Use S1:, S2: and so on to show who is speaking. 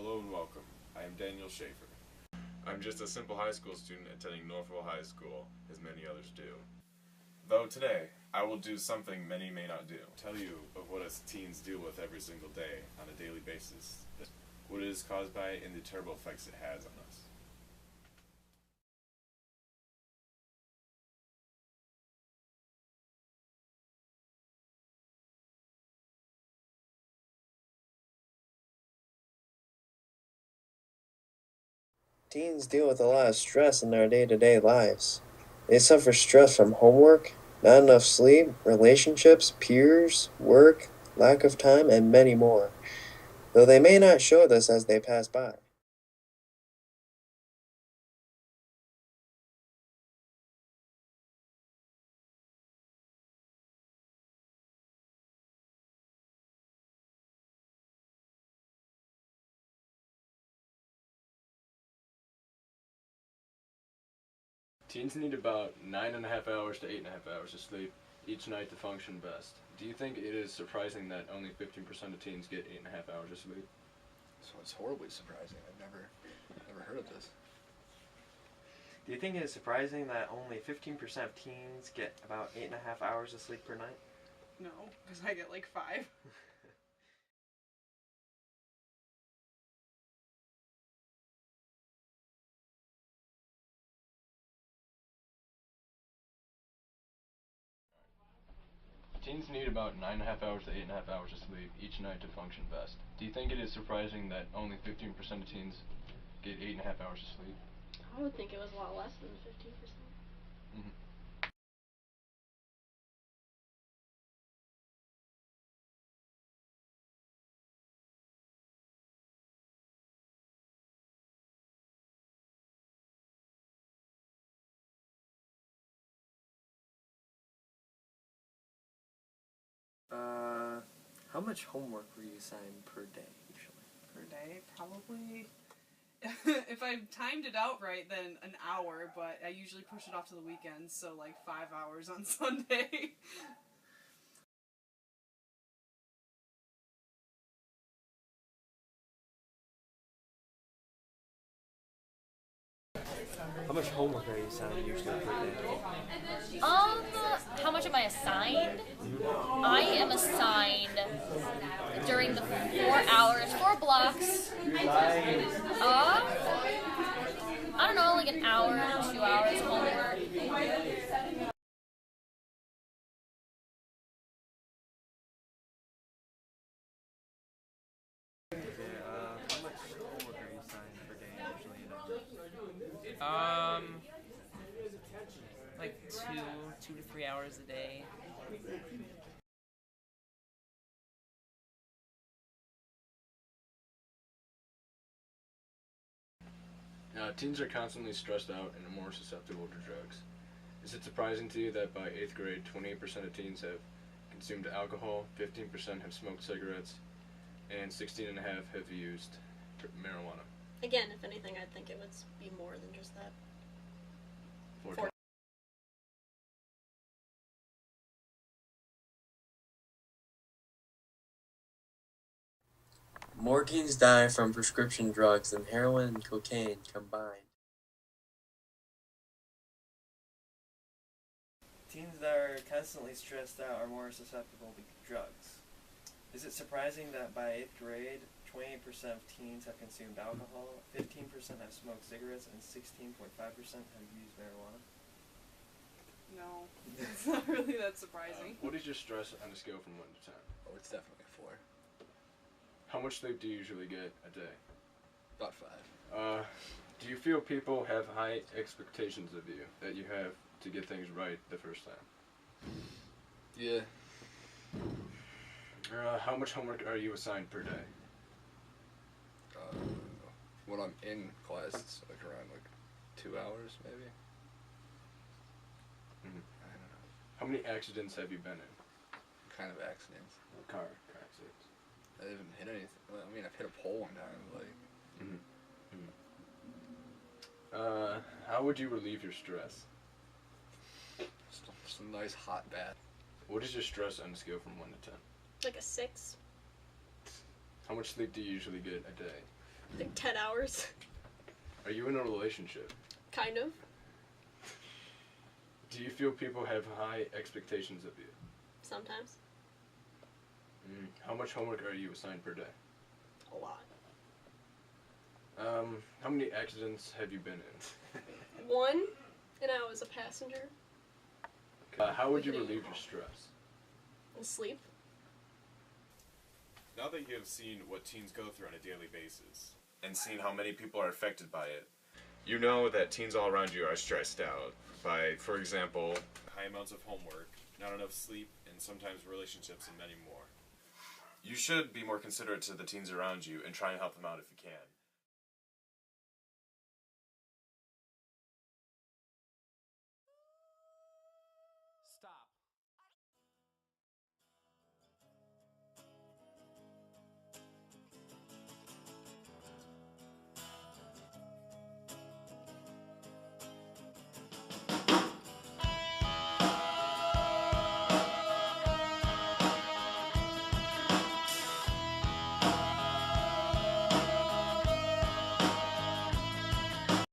S1: Hello and welcome. I am Daniel Schaefer. I'm just a simple high school student attending Northville High School, as many others do. Though today, I will do something many may not do. Tell you of what us teens deal with every single day, on a daily basis, what it is caused by, and the terrible effects it has on us.
S2: Teens deal with a lot of stress in their day-to-day lives. They suffer stress from homework, not enough sleep, relationships, peers, work, lack of time, and many more, though they may not show this as they pass by.
S3: Teens need about 9.5 hours to 8.5 hours of sleep each night to function best. Do you think it is surprising that only 15% of teens get 8.5 hours of sleep?
S4: So it's horribly surprising. I've never heard of this.
S5: Do you think it is surprising that only 15% of teens get about 8.5 hours of sleep per night?
S6: No, because I get like 5.
S3: Teens need about 9.5 hours to 8.5 hours of sleep each night to function best. Do you think it is surprising that only 15% of teens get 8.5 hours of sleep?
S7: I would think it was a lot less than 15%.
S3: Mm-hmm.
S5: How much homework were you assigned per day usually?
S6: Per day, probably. If I timed it out right, then an hour, but I usually push it off to the weekends, so like 5 hours on Sunday.
S5: How much homework are you assigned usually per day?
S7: How much am I assigned? I am assigned during the 4 hours, 4 blocks. I don't know, like an hour, 2 hours homework.
S5: How much homework are you assigned per day usually?
S8: Like 2 to 3 hours a day.
S3: Teens are constantly stressed out and are more susceptible to drugs. Is it surprising to you that by 8th grade, 28% of teens have consumed alcohol, 15% have smoked cigarettes, and 16.5% have used marijuana?
S7: Again, if anything, I'd think it would be more than just that.
S3: 4
S2: More teens die from prescription drugs than heroin and cocaine combined.
S5: Teens that are constantly stressed out are more susceptible to drugs. Is it surprising that by 8th grade, 28% of teens have consumed alcohol, 15% have smoked cigarettes, and 16.5% have used marijuana?
S6: No, it's not really that surprising.
S3: What is your stress on a scale from 1 to 10?
S4: Oh, it's definitely a 4.
S3: How much sleep do you usually get a day?
S4: About 5.
S3: Do you feel people have high expectations of you, that you have to get things right the first time?
S4: Yeah.
S3: How much homework are you assigned per day?
S4: When I'm in class, it's like around 2 hours, maybe.
S3: Mm-hmm.
S4: I don't know.
S3: How many accidents have you been in?
S4: What kind of accidents?
S3: Car accidents.
S4: I haven't hit anything. Well, I mean, I've hit a pole one time,
S3: How would you relieve your stress?
S4: just a nice hot bath.
S3: What is your stress on a scale from 1 to 10?
S7: Like a 6.
S3: How much sleep do you usually get a day?
S9: Like 10 hours.
S3: Are you in a relationship?
S9: Kind of.
S3: Do you feel people have high expectations of you?
S9: Sometimes.
S3: How much homework are you assigned per day?
S9: A lot.
S3: How many accidents have you been in?
S9: One, and I was a passenger.
S3: How would you relieve your stress?
S9: And sleep.
S1: Now that you have seen what teens go through on a daily basis, and seen how many people are affected by it, you know that teens all around you are stressed out by, for example, high amounts of homework, not enough sleep, and sometimes relationships and many more. You should be more considerate to the teens around you and try and help them out if you can.